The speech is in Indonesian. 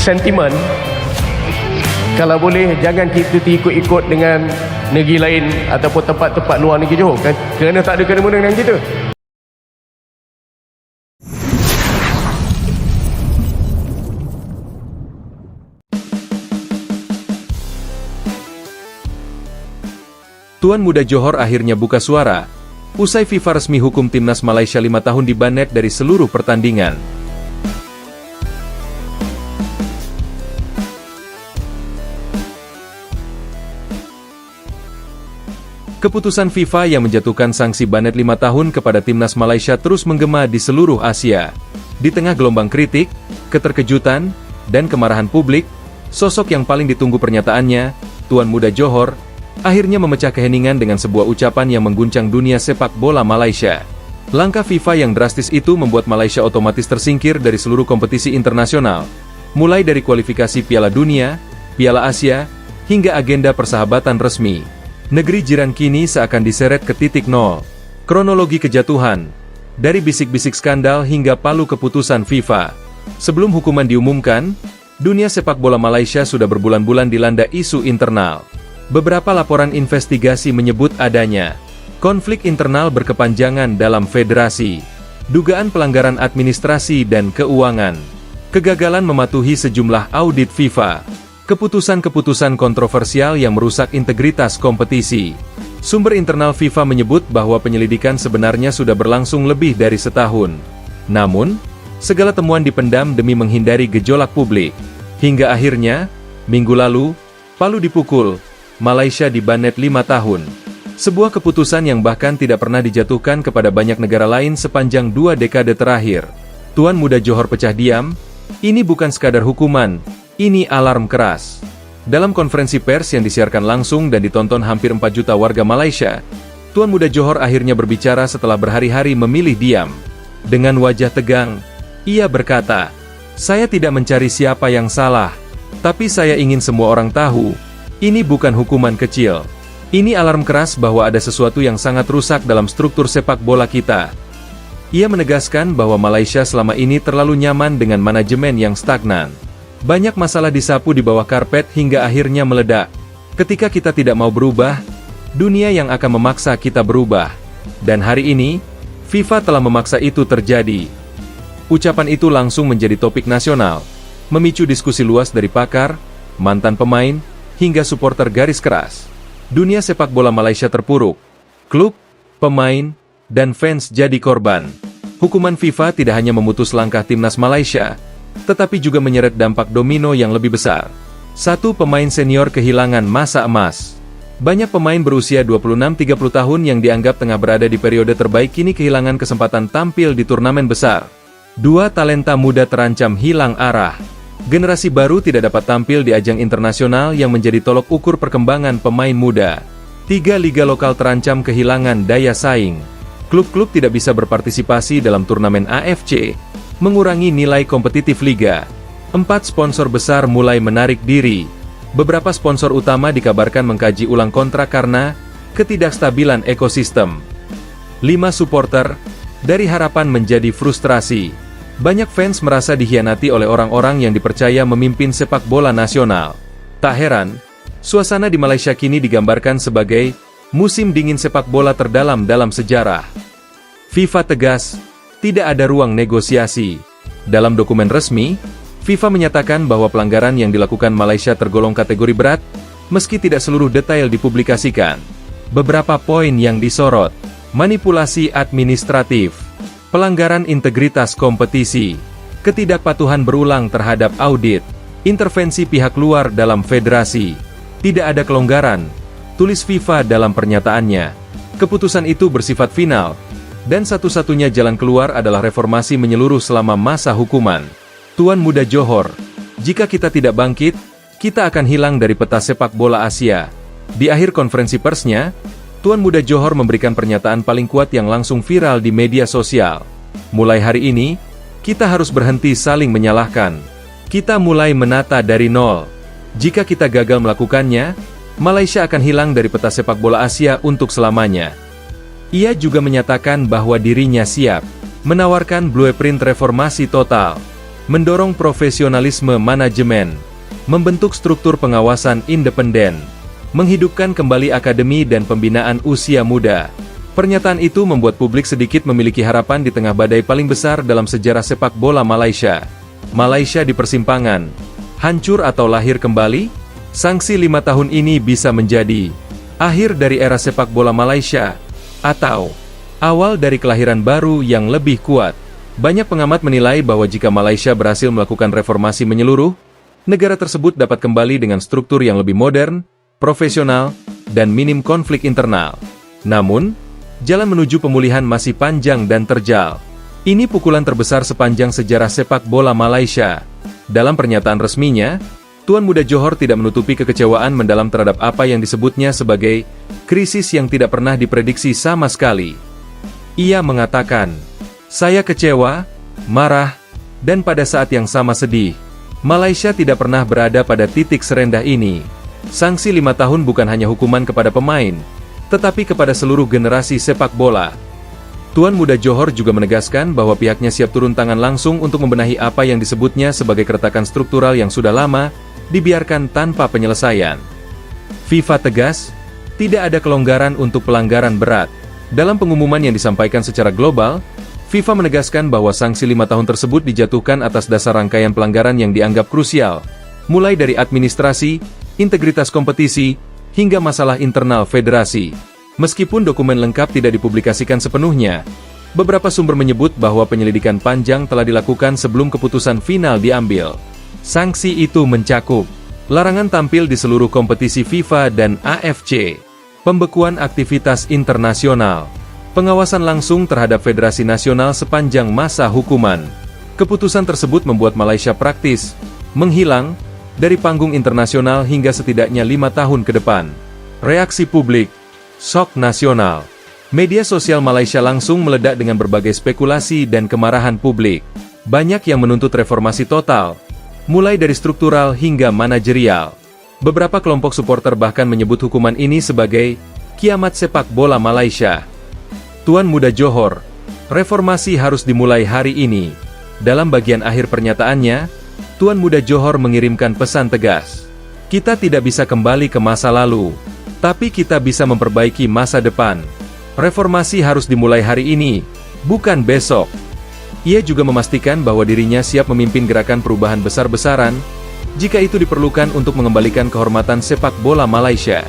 sentimen, kalau boleh jangan kita ikut-ikut dengan negeri lain ataupun tempat-tempat luar negeri Johor, kerana tak ada kena-mena dengan kita. Tuan Muda Johor akhirnya buka suara. Usai FIFA resmi hukum timnas Malaysia 5 tahun dibanet dari seluruh pertandingan. Keputusan FIFA yang menjatuhkan sanksi banet 5 tahun kepada timnas Malaysia terus menggema di seluruh Asia. Di tengah gelombang kritik, keterkejutan, dan kemarahan publik, sosok yang paling ditunggu pernyataannya, Tuan Muda Johor, akhirnya memecah keheningan dengan sebuah ucapan yang mengguncang dunia sepak bola Malaysia. Langkah FIFA yang drastis itu membuat Malaysia otomatis tersingkir dari seluruh kompetisi internasional, mulai dari kualifikasi Piala Dunia, Piala Asia, hingga agenda persahabatan resmi. Negeri jiran kini seakan diseret ke titik nol. Kronologi kejatuhan, dari bisik-bisik skandal hingga palu keputusan FIFA. Sebelum hukuman diumumkan, dunia sepak bola Malaysia sudah berbulan-bulan dilanda isu internal. Beberapa laporan investigasi menyebut adanya konflik internal berkepanjangan dalam federasi, dugaan pelanggaran administrasi dan keuangan, kegagalan mematuhi sejumlah audit FIFA, keputusan-keputusan kontroversial yang merusak integritas kompetisi. Sumber internal FIFA menyebut bahwa penyelidikan sebenarnya sudah berlangsung lebih dari setahun. Namun, segala temuan dipendam demi menghindari gejolak publik. Hingga akhirnya, minggu lalu, palu dipukul, Malaysia dibanet 5 tahun. Sebuah keputusan yang bahkan tidak pernah dijatuhkan kepada banyak negara lain sepanjang 2 dekade terakhir. Tuan Muda Johor pecah diam, ini bukan sekadar hukuman, ini alarm keras. Dalam konferensi pers yang disiarkan langsung dan ditonton hampir 4 juta warga Malaysia, Tuan Muda Johor akhirnya berbicara setelah berhari-hari memilih diam. Dengan wajah tegang, ia berkata, "Saya tidak mencari siapa yang salah, tapi saya ingin semua orang tahu, ini bukan hukuman kecil. Ini alarm keras bahwa ada sesuatu yang sangat rusak dalam struktur sepak bola kita." Ia menegaskan bahwa Malaysia selama ini terlalu nyaman dengan manajemen yang stagnan. Banyak masalah disapu di bawah karpet hingga akhirnya meledak. Ketika kita tidak mau berubah, dunia yang akan memaksa kita berubah. Dan hari ini, FIFA telah memaksa itu terjadi. Ucapan itu langsung menjadi topik nasional, memicu diskusi luas dari pakar, mantan pemain, hingga supporter garis keras. Dunia sepak bola Malaysia terpuruk. Klub, pemain, dan fans jadi korban. Hukuman FIFA tidak hanya memutus langkah timnas Malaysia, tetapi juga menyeret dampak domino yang lebih besar. 1 pemain senior kehilangan masa emas. Banyak pemain berusia 26-30 tahun yang dianggap tengah berada di periode terbaik kini kehilangan kesempatan tampil di turnamen besar. 2 talenta muda terancam hilang arah. Generasi baru tidak dapat tampil di ajang internasional yang menjadi tolok ukur perkembangan pemain muda. 3 liga lokal terancam kehilangan daya saing. Klub-klub tidak bisa berpartisipasi dalam turnamen AFC, mengurangi nilai kompetitif liga. 4 sponsor besar mulai menarik diri. Beberapa sponsor utama dikabarkan mengkaji ulang kontrak karena ketidakstabilan ekosistem. 5 supporter, dari harapan menjadi frustrasi. Banyak fans merasa dikhianati oleh orang-orang yang dipercaya memimpin sepak bola nasional. Tak heran, suasana di Malaysia kini digambarkan sebagai musim dingin sepak bola terdalam dalam sejarah. FIFA tegas, tidak ada ruang negosiasi. Dalam dokumen resmi, FIFA menyatakan bahwa pelanggaran yang dilakukan Malaysia tergolong kategori berat, meski tidak seluruh detail dipublikasikan. Beberapa poin yang disorot: manipulasi administratif, pelanggaran integritas kompetisi, ketidakpatuhan berulang terhadap audit, intervensi pihak luar dalam federasi. Tidak ada kelonggaran, tulis FIFA dalam pernyataannya. Keputusan itu bersifat final, dan satu-satunya jalan keluar adalah reformasi menyeluruh selama masa hukuman. Tuan Muda Johor, jika kita tidak bangkit, kita akan hilang dari peta sepak bola Asia. Di akhir konferensi persnya, Tuan Muda Johor memberikan pernyataan paling kuat yang langsung viral di media sosial. Mulai hari ini, kita harus berhenti saling menyalahkan. Kita mulai menata dari nol. Jika kita gagal melakukannya, Malaysia akan hilang dari peta sepak bola Asia untuk selamanya. Ia juga menyatakan bahwa dirinya siap menawarkan blueprint reformasi total. mendorong profesionalisme manajemen, membentuk struktur pengawasan independen, menghidupkan kembali akademi dan pembinaan usia muda. Pernyataan itu membuat publik sedikit memiliki harapan di tengah badai paling besar dalam sejarah sepak bola Malaysia. Malaysia di persimpangan, hancur atau lahir kembali? Sanksi 5 tahun ini bisa menjadi akhir dari era sepak bola Malaysia, atau awal dari kelahiran baru yang lebih kuat. Banyak pengamat menilai bahwa jika Malaysia berhasil melakukan reformasi menyeluruh, negara tersebut dapat kembali dengan struktur yang lebih modern, profesional, dan minim konflik internal. Namun, jalan menuju pemulihan masih panjang dan terjal. Ini pukulan terbesar sepanjang sejarah sepak bola Malaysia. Dalam pernyataan resminya, Tuan Muda Johor tidak menutupi kekecewaan mendalam terhadap apa yang disebutnya sebagai krisis yang tidak pernah diprediksi sama sekali. Ia mengatakan, "Saya kecewa, marah, dan pada saat yang sama sedih. Malaysia tidak pernah berada pada titik serendah ini. Sanksi 5 tahun bukan hanya hukuman kepada pemain, tetapi kepada seluruh generasi sepak bola." Tuan Muda Johor juga menegaskan bahwa pihaknya siap turun tangan langsung untuk membenahi apa yang disebutnya sebagai keretakan struktural yang sudah lama dibiarkan tanpa penyelesaian. FIFA tegas, tidak ada kelonggaran untuk pelanggaran berat. Dalam pengumuman yang disampaikan secara global, FIFA menegaskan bahwa sanksi 5 tahun tersebut dijatuhkan atas dasar rangkaian pelanggaran yang dianggap krusial, mulai dari administrasi, integritas kompetisi, hingga masalah internal federasi. Meskipun dokumen lengkap tidak dipublikasikan sepenuhnya, beberapa sumber menyebut bahwa penyelidikan panjang telah dilakukan sebelum keputusan final diambil. Sanksi itu mencakup larangan tampil di seluruh kompetisi FIFA dan AFC, pembekuan aktivitas internasional, pengawasan langsung terhadap federasi nasional sepanjang masa hukuman. Keputusan tersebut membuat Malaysia praktis menghilang dari panggung internasional hingga setidaknya 5 tahun ke depan. Reaksi publik, shock nasional. Media sosial Malaysia langsung meledak dengan berbagai spekulasi dan kemarahan publik. Banyak yang menuntut reformasi total, mulai dari struktural hingga manajerial. Beberapa kelompok supporter bahkan menyebut hukuman ini sebagai kiamat sepak bola Malaysia. Tuan Muda Johor, reformasi harus dimulai hari ini. Dalam bagian akhir pernyataannya, Tuan Muda Johor mengirimkan pesan tegas. Kita tidak bisa kembali ke masa lalu, tapi kita bisa memperbaiki masa depan. Reformasi harus dimulai hari ini, bukan besok. Ia juga memastikan bahwa dirinya siap memimpin gerakan perubahan besar-besaran, jika itu diperlukan untuk mengembalikan kehormatan sepak bola Malaysia.